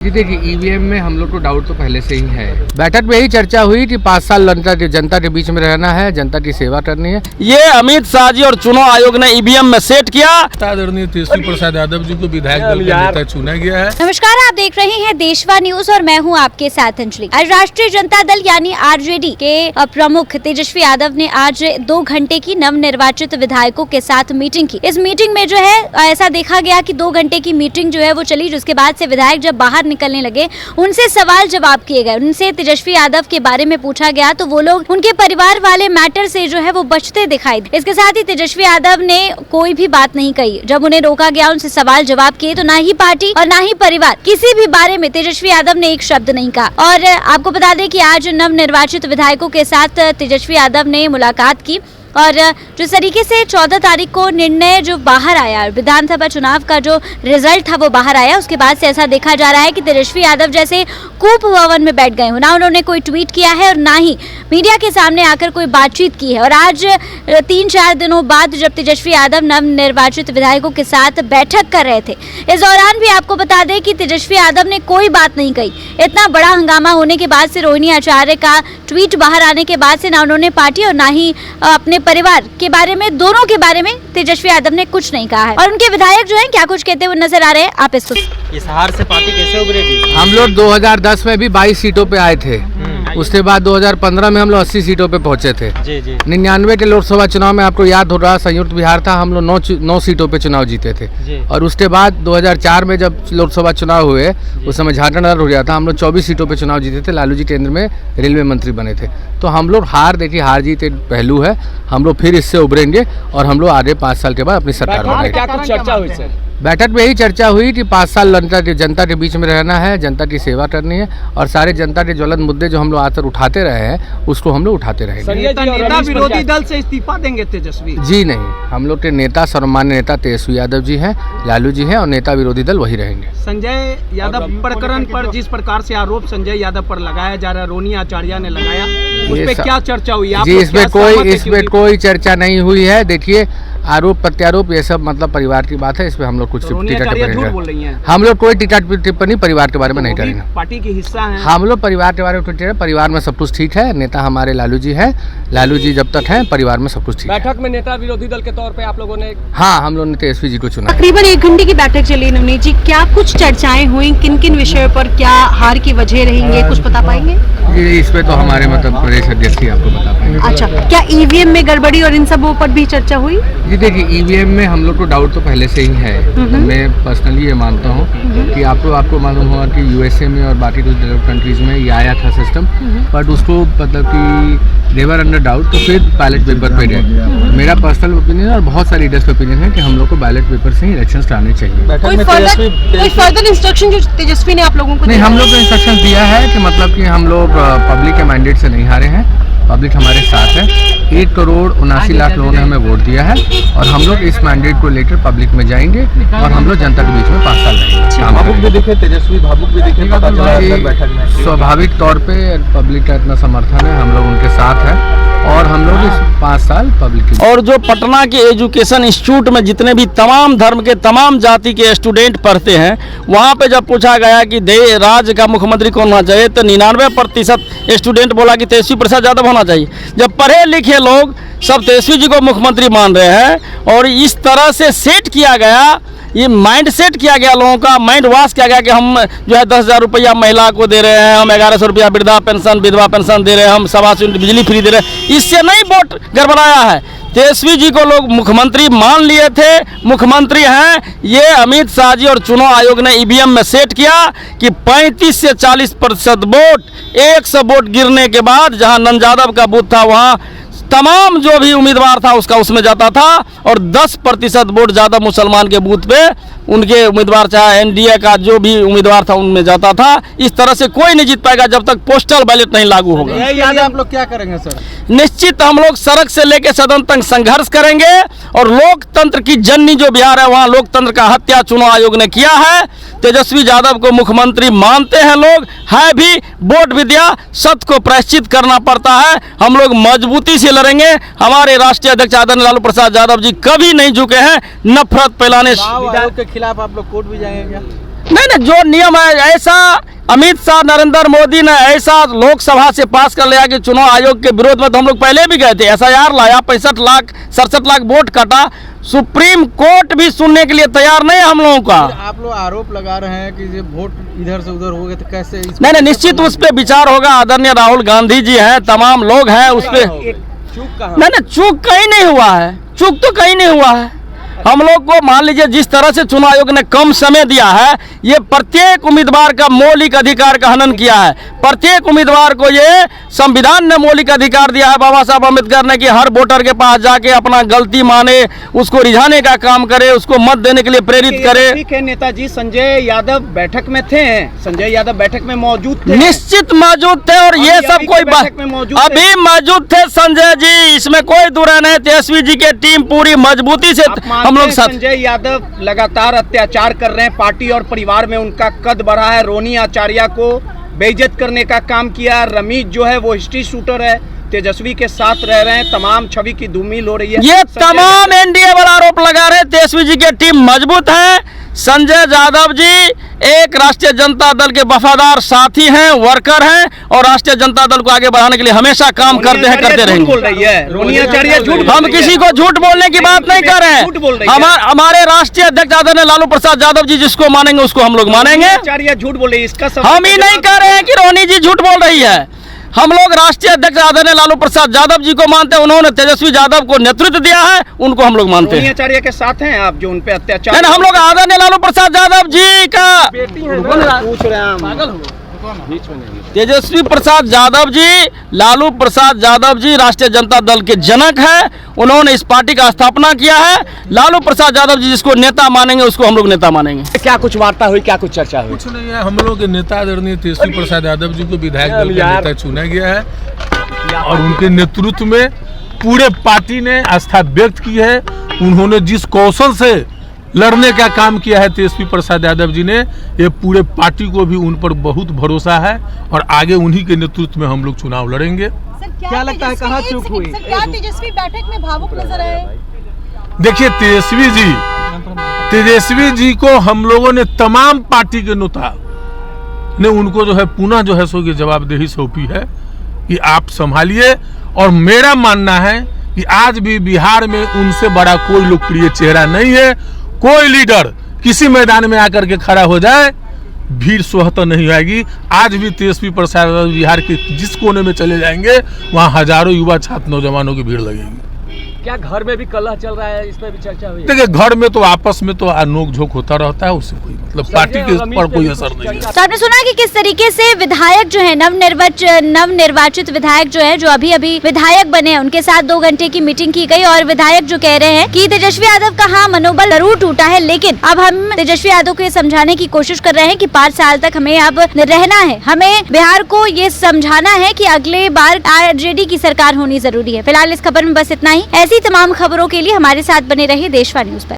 जी देखिए, ईवीएम में हम लोग को डाउट तो पहले से ही है। बैठक में यही चर्चा हुई कि 5 साल जनता के बीच में रहना है, जनता की सेवा करनी है। ये अमित शाह जी और चुनाव आयोग ने ईवीएम में सेट किया। आदरणीय तेजस्वी प्रसाद यादव जी को विधायक दल का नेता चुना गया है। नमस्कार, आप देख रहे हैं देशवा न्यूज और मैं हूं आपके साथ अंजलि। आज राष्ट्रीय जनता दल यानी आरजेडी के प्रमुख तेजस्वी यादव ने आज 2 घंटे की नवनिर्वाचित विधायकों के साथ मीटिंग की। इस मीटिंग में जो है ऐसा देखा गया कि 2 घंटे की मीटिंग जो है वो चली, जिसके बाद से विधायक जब बाहर निकलने लगे उनसे सवाल जवाब किए गए। उनसे तेजस्वी यादव के बारे में पूछा गया तो वो लोग उनके परिवार वाले मैटर से जो है वो बचते दिखाई दिए। इसके साथ ही तेजस्वी यादव ने कोई भी बात नहीं कही। जब उन्हें रोका गया, उनसे सवाल जवाब किए तो ना ही पार्टी और ना ही परिवार, किसी भी बारे में तेजस्वी यादव ने एक शब्द नहीं कहा। और आपको बता दें कि आज नवनिर्वाचित विधायकों के साथ तेजस्वी यादव ने मुलाकात की और जिस तरीके से 14 तारीख को निर्णय जो बाहर आया, विधानसभा चुनाव का जो रिजल्ट था वो बाहर आया, उसके बाद से ऐसा देखा जा रहा है कि तेजस्वी यादव जैसे कूप भवन में बैठ गए हो। ना उन्होंने कोई ट्वीट किया है और ना ही मीडिया के सामने आकर कोई बातचीत की है। और आज 3-4 दिनों बाद जब तेजस्वी यादव नवनिर्वाचित विधायकों के साथ बैठक कर रहे थे, इस दौरान भी आपको बता दें कि तेजस्वी यादव ने कोई बात नहीं कही। इतना बड़ा हंगामा होने के बाद से, रोहिणी आचार्य का ट्वीट बाहर आने के बाद से, ना उन्होंने पार्टी और ना ही अपने परिवार के बारे में, दोनों के बारे में तेजस्वी यादव ने कुछ नहीं कहा है। और उनके विधायक जो हैं क्या कुछ कहते हुए नजर आ रहे हैं, आप इसको। इस हार से पार्टी कैसे उभरेगी? हम लोग 2010 में भी 22 सीटों पे आए थे। उसके बाद 2015 में हम लोग 80 सीटों पे पहुंचे थे। 99 के लोकसभा चुनाव में आपको याद हो रहा, संयुक्त बिहार था, हम लोग 9 सीटों पे चुनाव जीते थे। और उसके बाद 2004 में जब लोकसभा चुनाव हुए, उस समय झारखंड हो गया था, हम लोग 24 सीटों पे चुनाव जीते थे। लालू जी केंद्र में रेलवे मंत्री बने थे। तो हम लोग देखिए, हार जीत एक पहलू है। हम लोग फिर इससे उभरेंगे और हम लोग आगे 5 साल के बाद अपनी सरकार बनाएंगे। क्या कुछ चर्चा हुई सर? बैठक में यही चर्चा हुई कि 5 साल जनता के बीच में रहना है, जनता की सेवा करनी है और सारे जनता के ज्वलंत मुद्दे जो हम लोग आज तक उठाते रहे हैं उसको हम लोग उठाते रहेंगे। नेता विरोधी दल से इस्तीफा देंगे तेजस्वी जी? नहीं, हम लोग के नेता, सर्वमान्य नेता तेजस्वी यादव जी हैं, लालू जी हैं और नेता विरोधी दल वही रहेंगे। संजय यादव प्रकरण पर जिस प्रकार से आरोप संजय यादव पर लगाया जा रहा है, रोहिणी आचार्य ने लगाया, उस पे क्या चर्चा हुई? जी, इसमें कोई चर्चा नहीं हुई है। देखिए, आरोप प्रत्यारोप ये सब मतलब परिवार की बात है। इस पे हम लोग कुछ हम लोग कोई टिप्पणी परिवार के बारे में नहीं करेंगे। पार्टी की हिस्सा है हम लोग, परिवार के बारे में परिवार में सब कुछ ठीक है। नेता हमारे लालू जी हैं, लालू जी जब तक हैं परिवार में सब कुछ ठीक है। बैठक में नेता विरोधी दल के तौर पे आप लोगों ने हम लोगों ने तेजस्वी जी को चुना। तकरीबन 1 घंटे की बैठक चली। नवनीत जी, क्या कुछ चर्चाएं हुई, किन किन विषयों पर, क्या हार की वजह रहेंगे, कुछ बता पाएंगे? जी, इस पे तो हमारे मतलब प्रदेश अध्यक्ष ही आपको बता पाएंगे। अच्छा, क्या ईवीएम में गड़बड़ी और इन सबों पर भी चर्चा हुई? जी देखिए, ईवीएम में हम लोग को डाउट तो पहले से ही है। मैं पर्सनली ये मानता हूँ कि आपको मालूम होगा कि यूएसए में और बाकी कुछ डेवलप्ड कंट्रीज में ये आया था सिस्टम, बट उसको मतलब कि देवर अंडर डाउट, तो फिर बैलेट पेपर पे गए। मेरा पर्सनल ओपिनियन और बहुत सारे लीडर्स का ओपिनियन है कि हम लोग को बैलेट पेपर से ही इलेक्शन कराने चाहिए। कोई फर्दर इंस्ट्रक्शन जो तेजस्वी ने आप लोगों को? नहीं, हम लोग को इंस्ट्रक्शन दिया है कि मतलब कि हम लोग पब्लिक के मैंडेट से नहीं हारे हैं, पब्लिक हमारे साथ है। 1,79,00,000 लोगों ने हमें वोट दिया है और हम लोग इस मैंडेट को लेकर पब्लिक में जाएंगे और हम लोग जनता के बीच में 5 साल रहेंगे। भावुक भी दिखे तेजस्वी, भावुक भी दिखे, पता चला बैठक में। स्वाभाविक तौर पे पब्लिक का इतना समर्थन है, हम लोग उनके साथ हैं और हम लोग इस 5 साल पब्लिक। और जो पटना के एजुकेशन इंस्टीट्यूट में जितने भी तमाम धर्म के, तमाम जाति के स्टूडेंट पढ़ते हैं, वहाँ पे जब पूछा गया कि राज्य का मुख्यमंत्री कौन होना चाहिए, तो 99% स्टूडेंट बोला कि तेजस्वी प्रसाद यादव होना चाहिए। जब पढ़े लिखे लोग सब तेजस्वी जी को मुख्यमंत्री मान रहे हैं और इस तरह से सेट किया गया, ये माइंड सेट किया गया, लोगों का माइंड वॉश किया गया कि हम जो है 10,000 रुपया महिला को दे रहे हैं, हम 1100 रुपया वृद्धा पेंशन, विधवा पेंशन दे रहे हैं, हम 700 यूनिट बिजली फ्री दे रहे हैं। इससे नहीं वोट गड़बड़ाया है। तेजस्वी जी को लोग मुख्यमंत्री मान लिए थे, मुख्यमंत्री हैं। ये अमित शाह जी और चुनाव आयोग ने ईवीएम में सेट किया कि 35 से 40% वोट, 100 वोट गिरने के बाद जहां नंद यादव का बूथ था वहां तमाम जो भी उम्मीदवार था उसका उसमें जाता था और 10% वोट ज़्यादा मुसलमान के बूथ पे उनके उम्मीदवार, चाहे एनडीए का जो भी उम्मीदवार था उनमें जाता था। इस तरह से कोई नहीं जीत पाएगा जब तक पोस्टल बैलेट नहीं लागू होगा। आप लोग क्या करेंगे सर? निश्चित हम लोग सड़क से लेकर सदन तक संघर्ष करेंगे और लोकतंत्र की जननी जो बिहार है वहाँ लोकतंत्र का हत्या चुनाव आयोग ने किया है। तेजस्वी यादव को मुख्यमंत्री मानते हैं लोग, है भी, वोट भी दिया, सत्य को प्रायश्चित करना पड़ता है। हम लोग मजबूती से लड़ेंगे। हमारे राष्ट्रीय अध्यक्ष आदरणीय लालू प्रसाद यादव जी कभी नहीं झुके हैं नफरत फैलाने। के खिलाफ आप लोग कोर्ट भी जाएंगे क्या? नहीं, जो नियम है ऐसा अमित शाह नरेंद्र मोदी ने ऐसा लोकसभा से पास कर लिया कि चुनाव आयोग के विरोध में तो हम लोग पहले भी गए थे, SIR लाया, 67 लाख वोट कटा, सुप्रीम कोर्ट भी सुनने के लिए तैयार नहीं है हम लोगों का। आप लोग आरोप लगा रहे हैं कि ये वोट इधर से उधर हो गए, तो कैसे नहीं, निश्चित उस पर विचार होगा। आदरणीय राहुल गांधी जी हैं, तमाम लोग हैं उस पर। नहीं, चूक कहीं नहीं हुआ है, चूक तो कहीं नहीं हुआ है। हम लोग को मान लीजिए जिस तरह से चुनाव आयोग ने कम समय दिया है, ये प्रत्येक उम्मीदवार का मौलिक अधिकार का हनन किया है। प्रत्येक उम्मीदवार को ये संविधान ने मौलिक अधिकार दिया है बाबा साहब अम्बेडकर ने, कि हर वोटर के पास जाके अपना गलती माने, उसको रिझाने का काम करे, उसको मत देने के लिए प्रेरित करे। नेताजी संजय यादव बैठक में थे, संजय यादव बैठक में मौजूद थे, निश्चित मौजूद थे, और ये सब कोई अभी मौजूद थे संजय जी, इसमें कोई दुरा नहीं। तेजस्वी जी की टीम पूरी मजबूती से हम लोग साथ। संजय यादव लगातार अत्याचार कर रहे हैं, पार्टी और परिवार में उनका कद बढ़ा है, रोनी आचार्य को बेइज्जत करने का काम किया। रमीज जो है वो हिस्ट्री शूटर है, तेजस्वी के साथ रह रहे हैं, तमाम छवि की धूमिल हो रही है। ये तमाम एनडीए वाला आरोप लगा रहे हैं। तेजस्वी जी की टीम मजबूत है। संजय यादव जी एक राष्ट्रीय जनता दल के वफादार साथी हैं, वर्कर हैं, और राष्ट्रीय जनता दल को आगे बढ़ाने के लिए हमेशा काम करते हैं, करते रहेंगे। बोल रही है रोनी आचार्य झूठ, हम किसी को झूठ बोलने की बात नहीं कर रहे हैं। हमारे राष्ट्रीय अध्यक्ष आदरणीय लालू प्रसाद यादव जी जिसको मानेंगे उसको हम लोग मानेंगे। आचार्य झूठ बोल रही है, इसका हम ही नहीं कह रहे हैं कि रोनी जी झूठ बोल रही है। हम लोग राष्ट्रीय अध्यक्ष आदरणीय लालू प्रसाद यादव जी को मानते हैं, उन्होंने तेजस्वी यादव को नेतृत्व दिया है, उनको हम लोग मानते हैं। आचार्य के साथ हैं आप जो उन पे अत्याचार? नहीं, हम लोग आदरणीय लालू प्रसाद यादव जी का पूछ रहे हैं। तेजस्वी प्रसाद यादव जी, लालू प्रसाद यादव जी राष्ट्रीय जनता दल के जनक हैं, उन्होंने इस पार्टी का स्थापना किया है। लालू प्रसाद यादव जी जिसको नेता मानेंगे उसको हम लोग नेता मानेंगे। क्या कुछ वार्ता हुई, क्या कुछ चर्चा हुई? कुछ नहीं है। हम लोग के नेता आदरणीय तेजस्वी प्रसाद यादव जी को विधायक दल का नेता चुना गया है, और उनके नेतृत्व में पूरे पार्टी ने आस्था व्यक्त की है। उन्होंने जिस कौशल से लड़ने का काम किया है तेजस्वी प्रसाद यादव जी ने, ये पूरे पार्टी को भी उन पर बहुत भरोसा है, और आगे उन्हीं के नेतृत्व में हम लोग चुनाव लड़ेंगे। क्या लगता है कहाँ चूक हुई? क्या तेजस्वी बैठक में भावुक नजर आए? देखिए तेजस्वी जी को हम लोगों ने तमाम पार्टी के नेता ने उनको जो है पुनः जो है सो की जवाबदेही सौंपी है कि आप संभालिए। और मेरा मानना है कि आज भी बिहार में उनसे बड़ा कोई लोकप्रिय चेहरा नहीं है। कोई लीडर किसी मैदान में आकर के खड़ा हो जाए, भीड़ स्वतः नहीं आएगी। आज भी तेजस्वी प्रसाद बिहार के जिस कोने में चले जाएंगे वहाँ हजारों युवा छात्र नौजवानों की भीड़ लगेगी। क्या घर में भी कलह चल रहा है, इस पर भी चर्चा हुई? देखिए घर में तो आपस में तो नोक झोंक होता रहता है, उससे कोई मतलब पार्टी के पर कोई असर नहीं है। तो आपने सुना कि किस तरीके से विधायक जो है नवनिर्वाचित विधायक जो है, जो अभी अभी विधायक बने हैं, उनके साथ 2 घंटे की मीटिंग की गई, और विधायक जो कह रहे हैं कि तेजस्वी यादव का हाँ मनोबल जरूर टूटा है, लेकिन अब हम तेजस्वी यादव को ये समझाने की कोशिश कर रहे हैं कि 5 साल तक हमें अब रहना है, हमें बिहार को ये समझाना है कि अगले बार आरजेडी की सरकार होनी जरूरी है। फिलहाल इस खबर में बस इतना ही। ऐसी तमाम खबरों के लिए हमारे साथ बने रहिए देशवा न्यूज पर।